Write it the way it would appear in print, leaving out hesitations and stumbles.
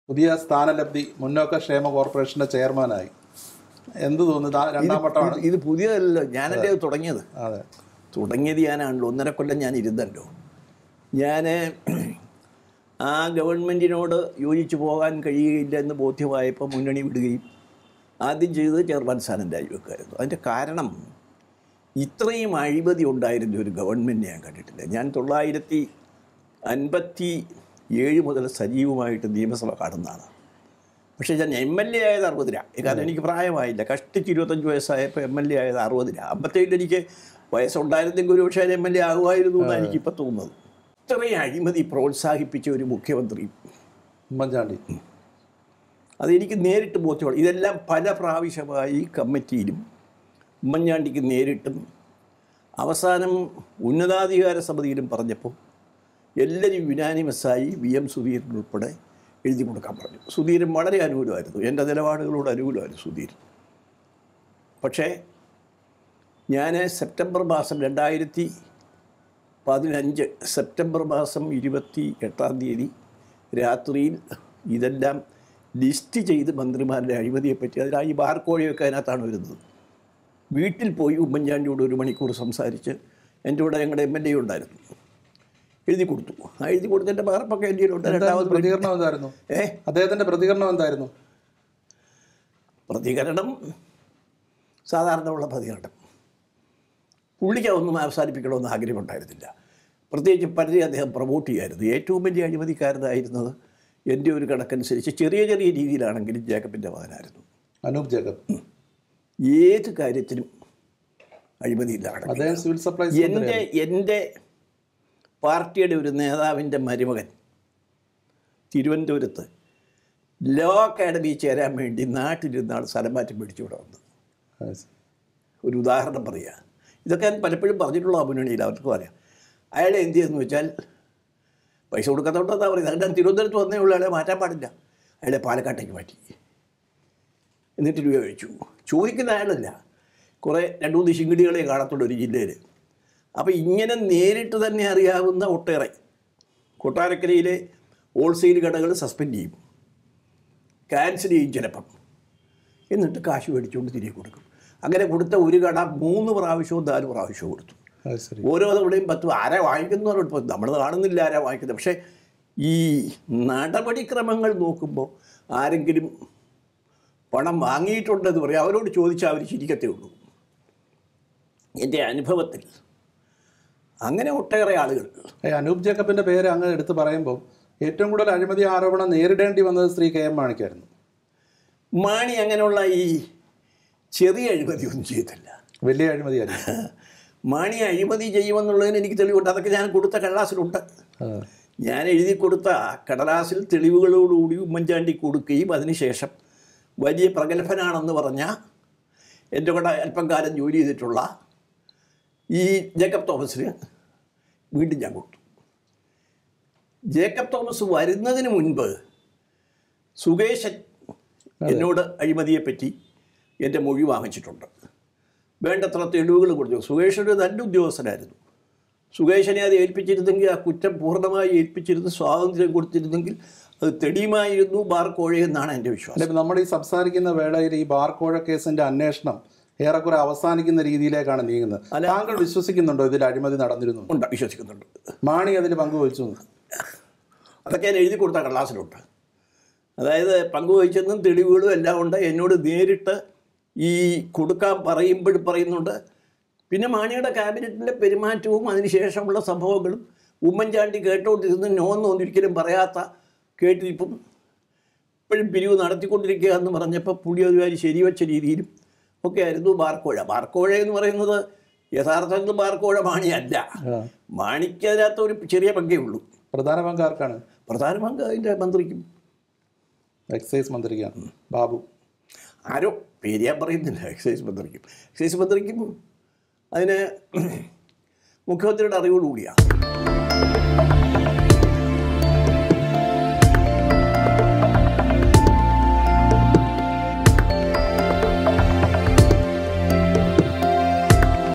പുതിയ സ്ഥാനലബ്ധി മുന്നോക്ക ക്ഷേമ കോർപ്പറേഷന്റെ ചെയർമാനായി. എന്ത് തോന്നുന്നു? രണ്ടാം വട്ടമാണ്. ഇത് പുതിയതല്ലോ, ഞാനല്ലേ അത് തുടങ്ങിയത്. അതെ, തുടങ്ങിയത് ഞാനാണല്ലോ. 1.5 കൊല്ലം ഞാൻ ഇരുന്നല്ലോ. ഞാൻ ആ ഗവൺമെൻറ്റിനോട് യോജിച്ച് പോകാൻ കഴിയുകയില്ല എന്ന് ബോധ്യമായപ്പോൾ മുന്നണി വിടുകയും ആദ്യം ചെയ്തത് ചെയർമാൻ സ്ഥാനം രാജിവെക്കുമായിരുന്നു. അതിൻ്റെ കാരണം ഇത്രയും അഴിമതി ഉണ്ടായിരുന്ന ഒരു ഗവൺമെൻറ് ഞാൻ കണ്ടിട്ടില്ല. ഞാൻ 1957 മുതൽ സജീവമായിട്ട് നിയമസഭ കാണുന്നതാണ്. പക്ഷേ ഞാൻ MLA ആയത് 60 കാരണം എനിക്ക് പ്രായമായില്ല. കഷ്ടിച്ച് 25 വയസ്സായപ്പോൾ MLA ആയത് 60. 57 എനിക്ക് വയസ്സുണ്ടായിരുന്നെങ്കിൽ ഒരു പക്ഷേ MLA ആകുമായിരുന്നു എന്നാണ് എനിക്കിപ്പോൾ തോന്നുന്നത്. ഇത്രയും അഴിമതി പ്രോത്സാഹിപ്പിച്ച ഒരു മുഖ്യമന്ത്രി ഉമ്മൻചാണ്ടി. അതെനിക്ക് നേരിട്ട് ബോധ്യമാണ്. ഇതെല്ലാം പല പ്രാവശ്യമായി കമ്മിറ്റിയിലും ഉമ്മൻചാണ്ടിക്ക് നേരിട്ടും അവസാനം ഉന്നതാധികാര സമിതിയിലും പറഞ്ഞപ്പോൾ എല്ലാവരും യുനാനിമസായി VM സുധീരൻ ഉൾപ്പെടെ എഴുതി കൊടുക്കാൻ പറഞ്ഞു. സുധീരൻ വളരെ അനുകൂലമായിരുന്നു, എൻ്റെ നിലപാടുകളോട് അനുകൂലമായിരുന്നു സുധീരൻ. പക്ഷേ ഞാൻ സെപ്റ്റംബർ മാസം 2015 സെപ്റ്റംബർ മാസം 28-ാം തീയതി രാത്രിയിൽ ഇതെല്ലാം ലിസ്റ്റ് ചെയ്ത് മന്ത്രിമാരുടെ അഴിമതിയെപ്പറ്റി, അതിനാ ഈ ബാർക്കോഴയൊക്കെ അതിനകത്താണ് വരുന്നത്. വീട്ടിൽ പോയി ഉമ്മൻചാണ്ടിയോട് 1 മണിക്കൂർ സംസാരിച്ച് എൻ്റെ കൂടെ ഞങ്ങളുടെ MLA ഉണ്ടായിരുന്നു, എഴുതി കൊടുത്തു. ആ എഴുതി കൊടുത്തതിൻ്റെ പകർപ്പൊക്കെ എൻ്റെ ഉണ്ട്. രണ്ടാമത് പ്രതികരണം എന്തായിരുന്നു? അദ്ദേഹത്തിൻ്റെ പ്രതികരണം എന്തായിരുന്നു? പ്രതികരണം സാധാരണ ഉള്ള പ്രതികരണം. പുള്ളിക്ക് അതൊന്നും അവസാനിപ്പിക്കണമെന്ന് ആഗ്രഹമുണ്ടായിരുന്നില്ല. പ്രത്യേകിച്ച് പലരെയും അദ്ദേഹം പ്രൊമോട്ട് ചെയ്യായിരുന്നു. ഏറ്റവും വലിയ അഴിമതിക്കാരനായിരുന്നത് എൻ്റെ ഒരു കണക്കനുസരിച്ച് ചെറിയ ചെറിയ രീതിയിലാണെങ്കിലും ജേക്കബിൻ്റെ മകനായിരുന്നു, അനൂപ് ജേക്കബ്. ഏത് കാര്യത്തിനും അഴിമതിയിലാണ്. എൻ്റെ പാർട്ടിയുടെ ഒരു നേതാവിൻ്റെ മരുമകൻ തിരുവനന്തപുരത്ത് ലോ അക്കാഡമി ചേരാൻ വേണ്ടി നാട്ടിലിരുന്നാൾ സ്ഥലം മാറ്റം മേടിച്ചുകൂടെ വന്നു. ഒരു ഉദാഹരണം പറയുക. ഇതൊക്കെ ഞാൻ പലപ്പോഴും പറഞ്ഞിട്ടുള്ള മുന്നണിയിൽ അവർക്ക് പറയാം. അയാളെ എന്ത് ചെയ്തെന്ന് വെച്ചാൽ പൈസ കൊടുക്കാത്തതുകൊണ്ടെന്നാ പറയുന്നത്. അതുകൊണ്ട് തിരുവനന്തപുരത്ത് വന്നേ ഉള്ള അയാളെ മാറ്റാൻ പാടില്ല. അയാളെ പാലക്കാട്ടേക്ക് മാറ്റി, എന്നിട്ട് രൂപ കഴിച്ചു. ചോദിക്കുന്ന അയാളല്ല, കുറേ 2-3 ശിങ്കിടികളെ കാണത്തുള്ളൂ ഒരു ജില്ലയിൽ. അപ്പോൾ ഇങ്ങനെ നേരിട്ട് തന്നെ അറിയാവുന്ന ഒട്ടേറെ കൊട്ടാരക്കരയിലെ ഹോൾസെയിൽ കടകൾ സസ്പെൻഡ് ചെയ്യും, ക്യാൻസൽ ചെയ്യും ചിലപ്പം, എന്നിട്ട് കാശ് മേടിച്ചുകൊണ്ട് തിരികെ കൊടുക്കും. അങ്ങനെ കൊടുത്ത ഒരു കട 3 പ്രാവശ്യവും 4 പ്രാവശ്യവും കൊടുത്തു. ഓരോ തവണയും 10. ആരാ വാങ്ങിക്കുന്നവരോട് ഇപ്പോൾ നമ്മൾ കാണുന്നില്ല ആരാ വാങ്ങിക്കുന്നത്. പക്ഷേ ഈ നടപടിക്രമങ്ങൾ നോക്കുമ്പോൾ ആരെങ്കിലും പണം വാങ്ങിയിട്ടുണ്ടെന്ന് പറയും, അവരോട് ചോദിച്ചാൽ അവർ ചിരിക്കത്തേ ഉള്ളൂ. എൻ്റെ അനുഭവത്തിൽ അങ്ങനെ ഒട്ടേറെ ആളുകൾ. അനൂപ് ജേക്കബിൻ്റെ പേര് അങ്ങ് എടുത്ത് പറയുമ്പോൾ ഏറ്റവും കൂടുതൽ അഴിമതി ആരോപണം നേരിടേണ്ടി വന്നത് ശ്രീ KM മാണിക്കായിരുന്നു. മാണി അങ്ങനെയുള്ള ഈ ചെറിയ അഴിമതിയൊന്നും ചെയ്തില്ല, വലിയ അഴിമതിയായിരുന്നു. മാണി അഴിമതി ചെയ്യുമെന്നുള്ളതിന് എനിക്ക് തെളിവുണ്ട്. അതൊക്കെ ഞാൻ കൊടുത്ത കടലാസിലുണ്ട്. ഞാൻ എഴുതി കൊടുത്ത കടലാസിൽ തെളിവുകളോടുകൂടി ഉമ്മൻചാണ്ടി കൊടുക്കുകയും അതിനുശേഷം വലിയ പ്രഗത്ഭനാണെന്ന് പറഞ്ഞ എൻ്റെ കൂടെ അല്പം കാലം ജോലി ചെയ്തിട്ടുള്ള ഈ ജേക്കബ് തോമസിന് വീണ്ടും ഞാൻ കൊടുത്തു. ജേക്കബ് തോമസ് വരുന്നതിന് മുൻപ് സുകേശൻ എന്നോട് അഴിമതിയെപ്പറ്റി എൻ്റെ മൊഴി വാങ്ങിച്ചിട്ടുണ്ട്. വേണ്ടത്ര തെളിവുകൾ കൊടുത്തു. സുകേഷൻ ഒരു നല്ല ഉദ്യോഗസ്ഥനായിരുന്നു. സുകേശനെ അത് ഏൽപ്പിച്ചിരുന്നെങ്കിൽ, ആ കുറ്റം പൂർണ്ണമായി ഏൽപ്പിച്ചിരുന്ന് സ്വാതന്ത്ര്യം കൊടുത്തിരുന്നെങ്കിൽ അത് തെളിയുമായിരുന്നു ബാർക്കോഴ എന്നാണ് എൻ്റെ വിശ്വാസം. നമ്മൾ ഈ സംസാരിക്കുന്ന വേളയിൽ ഈ ബാർക്കോഴ കേസിൻ്റെ അന്വേഷണം ഏറെക്കുറെ അവസാനിക്കുന്ന രീതിയിലേക്കാണ് നീങ്ങുന്നത്. താങ്കൾ വിശ്വസിക്കുന്നുണ്ടോ ഇതിൽ അഴിമതി നടന്നിരുന്നു? ഉണ്ട്, വിശ്വസിക്കുന്നുണ്ട്. മാണി അതിൽ പങ്കുവഹിച്ചു? അതൊക്കെ ഞാൻ എഴുതി കൊടുത്ത കടലാസിലുണ്ട്. അതായത് പങ്കുവഹിച്ചെന്നും തെളിവുകളും എല്ലാം ഉണ്ട്. എന്നോട് നേരിട്ട് ഈ കൊടുക്കാൻ പറയുമ്പോഴും പറയുന്നുണ്ട്. പിന്നെ മാണിയുടെ ക്യാബിനറ്റിലെ പെരുമാറ്റവും അതിനുശേഷമുള്ള സംഭവങ്ങളും ഉമ്മൻചാണ്ടി കേട്ടോണ്ടിരുന്ന് നോന്നൊന്നും ഒരിക്കലും പറയാത്ത, കേട്ടിരിപ്പം ഇപ്പോഴും പിരിവ് നടത്തിക്കൊണ്ടിരിക്കുക എന്ന് പറഞ്ഞപ്പോൾ പുള്ളി ഒരുപാട് ശരിവെച്ച രീതിയിലും ഒക്കെ ആയിരുന്നു ബാർക്കോഴ. ബാർക്കോഴ എന്ന് പറയുന്നത് യഥാർത്ഥത്തിൽ ബാർക്കോഴ മാണിയല്ല. മാണിക്ക് അതിനകത്ത് ഒരു ചെറിയ പങ്കേ ഉള്ളൂ. പ്രധാന പങ്ക് ആർക്കാണ്? പ്രധാന പങ്ക് അതിൻ്റെ മന്ത്രിക്കും, എക്സൈസ് മന്ത്രിക്കാണ്, ബാബു ആരോ പേര് ഞാൻ പറയുന്നില്ല. എക്സൈസ് മന്ത്രിക്കും അതിന് മുഖ്യമന്ത്രിയുടെ അറിവോടുകൂടിയാണ്.